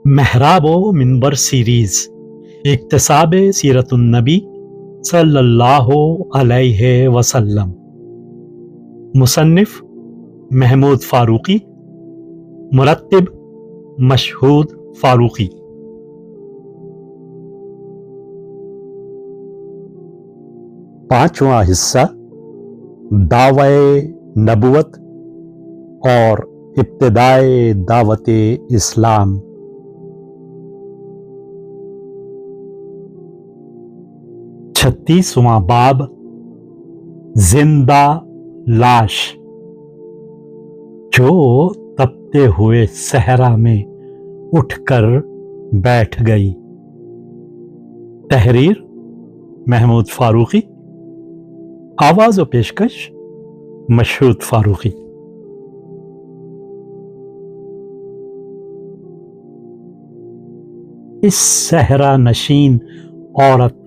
महराब व मिंबर सीरीज इक्तसाब सीरतुन्नबी सल्लल्लाहु अलैहि वसल्लम। मुसन्निफ महमूद फारूकी, मुरत्तिब मशहूद फारूकी। पांचवा हिस्सा दावे नबुवत और इब्तिदाए दावत इस्लाम। छत्तीसवां बाब जिंदा लाश जो तपते हुए सहरा में उठकर बैठ गई। तहरीर महमूद फारूकी, आवाज व पेशकश मशहूद फारूकी। इस सहरा नशीन औरत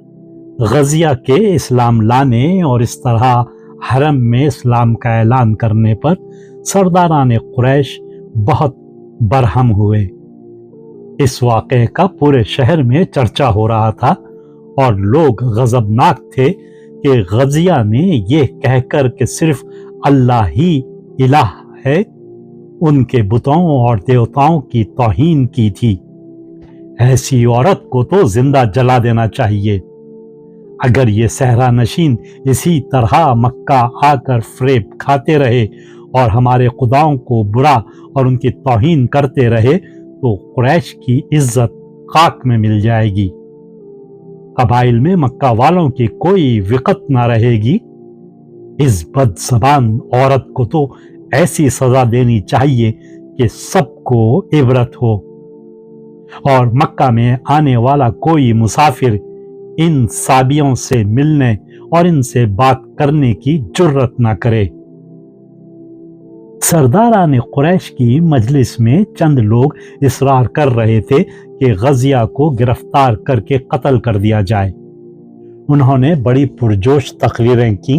गजिया के इस्लाम लाने और इस तरह हरम में इस्लाम का ऐलान करने पर सरदारान कुरैश बहुत बरहम हुए। इस वाक़े का पूरे शहर में चर्चा हो रहा था और लोग गजबनाक थे कि गजिया ने यह कहकर कि सिर्फ अल्लाह ही इलाह है, उनके बुतों और देवताओं की तौहीन की थी। ऐसी औरत को तो जिंदा जला देना चाहिए। अगर ये सहरा नशीन इसी तरह मक्का आकर फरेब खाते रहे और हमारे खुदाओं को बुरा और उनकी तौहीन करते रहे तो कुरैश की इज्जत खाक में मिल जाएगी। कबाइल में मक्का वालों की कोई विकत ना रहेगी। इस बदज़बान औरत को तो ऐसी सजा देनी चाहिए कि सबको इबरत हो और मक्का में आने वाला कोई मुसाफिर इन साबियों से मिलने और इनसे बात करने की जुर्रत न करे। सरदारान कुरैश की मजलिस में चंद लोग इसरार कर रहे थे कि गजिया को गिरफ्तार करके कत्ल कर दिया जाए। उन्होंने बड़ी पुरजोश तकरीरें की,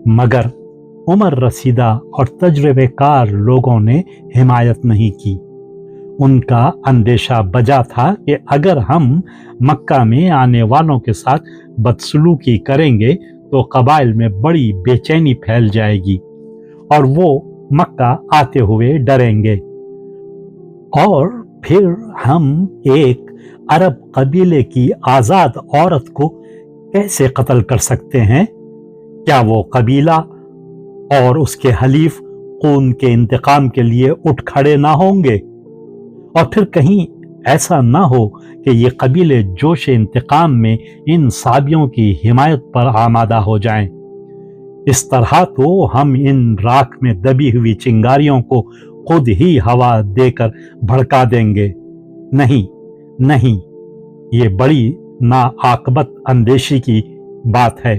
मगर उमर रसीदा और तजुर्बेकार लोगों ने हिमायत नहीं की। उनका अंदेशा बजा था कि अगर हम मक्का में आने वालों के साथ बदसलूकी करेंगे तो कबाइल में बड़ी बेचैनी फैल जाएगी और वो मक्का आते हुए डरेंगे और फिर हम एक अरब कबीले की आज़ाद औरत को कैसे कत्ल कर सकते हैं? क्या वो कबीला और उसके हलीफ खून के इंतकाम के लिए उठ खड़े ना होंगे? और फिर कहीं ऐसा ना हो कि ये कबीले जोश इंतकाम में इन साबियों की हिमायत पर आमादा हो जाएं। इस तरह तो हम इन राख में दबी हुई चिंगारियों को खुद ही हवा देकर भड़का देंगे। नहीं नहीं, ये बड़ी नाआकबत अंदेशी की बात है।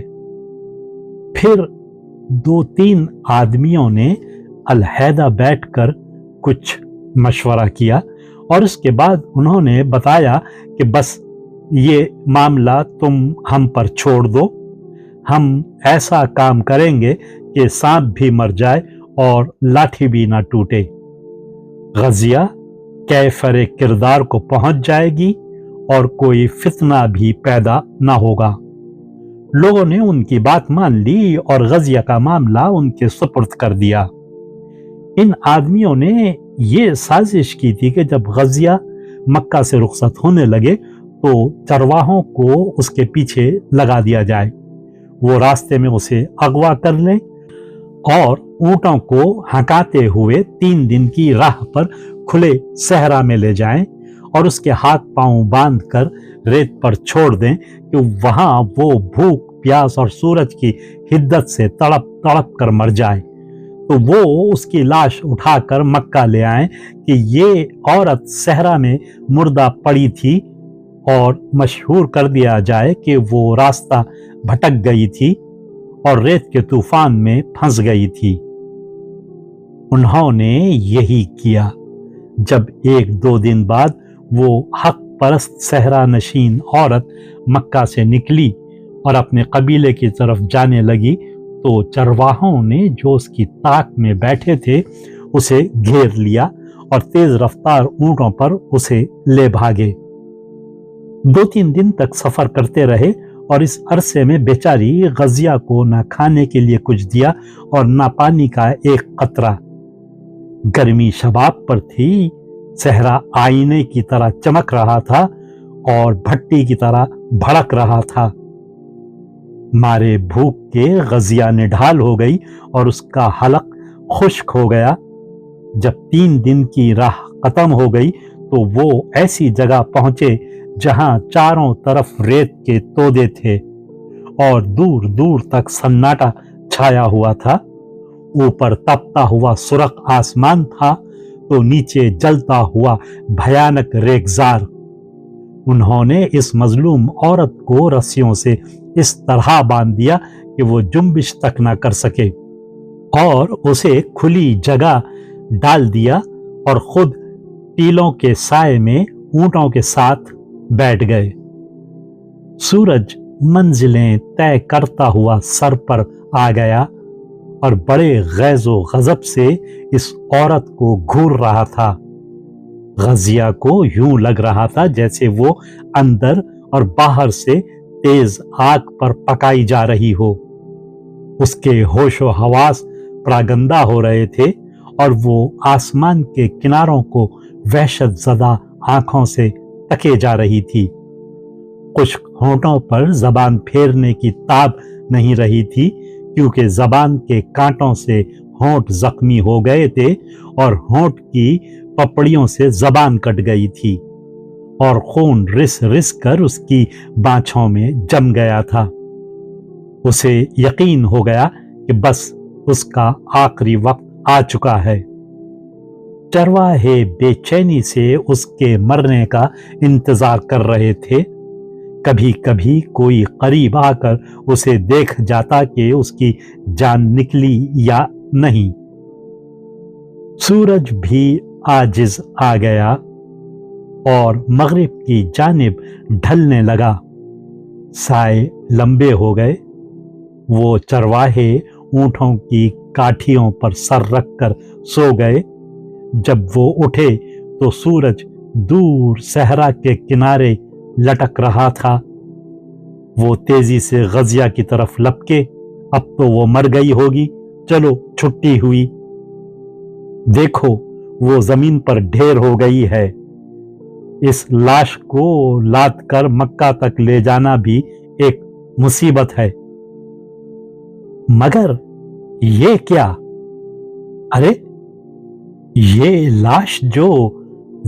फिर दो तीन आदमियों ने अलहैदा बैठकर कुछ मशवरा किया और उसके बाद उन्होंने बताया कि बस ये मामला तुम हम पर छोड़ दो। हम ऐसा काम करेंगे कि सांप भी मर जाए और लाठी भी ना टूटे। गजिया कैफरे किरदार को पहुंच जाएगी और कोई फितना भी पैदा ना होगा। लोगों ने उनकी बात मान ली और गजिया का मामला उनके सुपुर्द कर दिया। इन आदमियों ने ये साजिश की थी कि जब गजिया मक्का से रुखसत होने लगे तो चरवाहों को उसके पीछे लगा दिया जाए। वो रास्ते में उसे अगवा कर लें और ऊंटों को हकाते हुए 3 दिन की राह पर खुले सहरा में ले जाएं और उसके हाथ पांव बांध कर रेत पर छोड़ दें कि वहां वो भूख प्यास और सूरज की हिद्दत से तड़प तड़प कर मर जाए। तो वो उसकी लाश उठाकर मक्का ले आए कि ये औरत सहरा में मुर्दा पड़ी थी और मशहूर कर दिया जाए कि वो रास्ता भटक गई थी और रेत के तूफान में फंस गई थी। उन्होंने यही किया। जब 1-2 दिन बाद वो हक परस्त सहरा नशीन औरत मक्का से निकली और अपने कबीले की तरफ जाने लगी तो चरवाहों ने जो उसकी ताक में बैठे थे उसे घेर लिया और तेज रफ्तार ऊंटों पर उसे ले भागे। 2-3 दिन तक सफर करते रहे और इस अरसे में बेचारी गजिया को न खाने के लिए कुछ दिया और न पानी का एक कतरा। गर्मी शबाब पर थी, सहरा आईने की तरह चमक रहा था और भट्टी की तरह भड़क रहा था। मारे भूख के गजिया निढाल हो गई और उसका हलक खुश्क हो गया। जब 3 दिन की राह खत्म हो गई तो वो ऐसी जगह पहुंचे जहां चारों तरफ रेत के तोदे थे और दूर दूर तक सन्नाटा छाया हुआ था। ऊपर तपता हुआ सुर्ख आसमान था तो नीचे जलता हुआ भयानक रेगजार। उन्होंने इस मजलूम औरत को रस्सियों से इस तरह बांध दिया कि वो जुम्बिश तक न कर सके और उसे खुली जगह डाल दिया और खुद टीलों के साए में ऊंटों के साथ बैठ गए। सूरज मंजिलें तय करता हुआ सर पर आ गया और बड़े गैज़ो गजब से इस औरत को घूर रहा था। गजिया को यूं लग रहा था जैसे वो अंदर और बाहर से तेज आग पर पकाई जा रही हो। उसके होशो हवास प्रागंदा हो रहे थे और वो आसमान के किनारों को वहशत ज़दा आंखों से तके जा रही थी। कुछ होंठों पर जबान फेरने की ताब नहीं रही थी क्योंकि जबान के कांटों से होंठ जख्मी हो गए थे और होंठ की पपड़ियों से जबान कट गई थी और खून रिस रिस कर उसकी बाँछों में जम गया था। उसे यकीन हो गया कि बस उसका आखिरी वक्त आ चुका है। चरवाहे बेचैनी से उसके मरने का इंतजार कर रहे थे। कभी कभी कोई करीब आकर उसे देख जाता कि उसकी जान निकली या नहीं। सूरज भी आजिज आ गया और मगरिब की जानिब ढलने लगा। साए लंबे हो गए। वो चरवाहे ऊंटों की काठियों पर सर रखकर सो गए। जब वो उठे तो सूरज दूर सहरा के किनारे लटक रहा था। वो तेजी से गजिया की तरफ लपके। अब तो वो मर गई होगी, चलो छुट्टी हुई। देखो वो जमीन पर ढेर हो गई है। इस लाश को लाद कर मक्का तक ले जाना भी एक मुसीबत है। मगर ये क्या? अरे ये लाश जो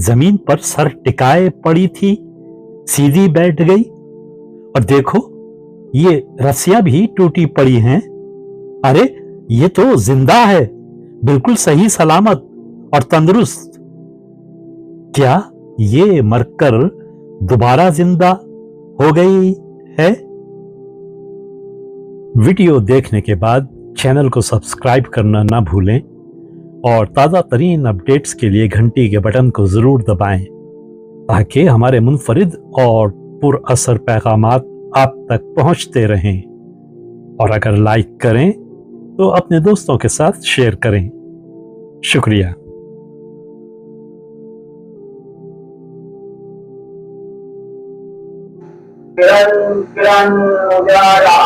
जमीन पर सर टिकाए पड़ी थी सीधी बैठ गई और देखो ये रस्सियां भी टूटी पड़ी हैं। अरे ये तो जिंदा है, बिल्कुल सही सलामत और तंदुरुस्त। क्या ये मरकर दोबारा जिंदा हो गई है? वीडियो देखने के बाद चैनल को सब्सक्राइब करना ना भूलें और ताज़ा तरीन अपडेट्स के लिए घंटी के बटन को ज़रूर दबाएं ताकि हमारे मुनफरिद और पुरअसर पैगामात आप तक पहुंचते रहें। और अगर लाइक करें तो अपने दोस्तों के साथ शेयर करें। शुक्रिया। किरण किरण उजाला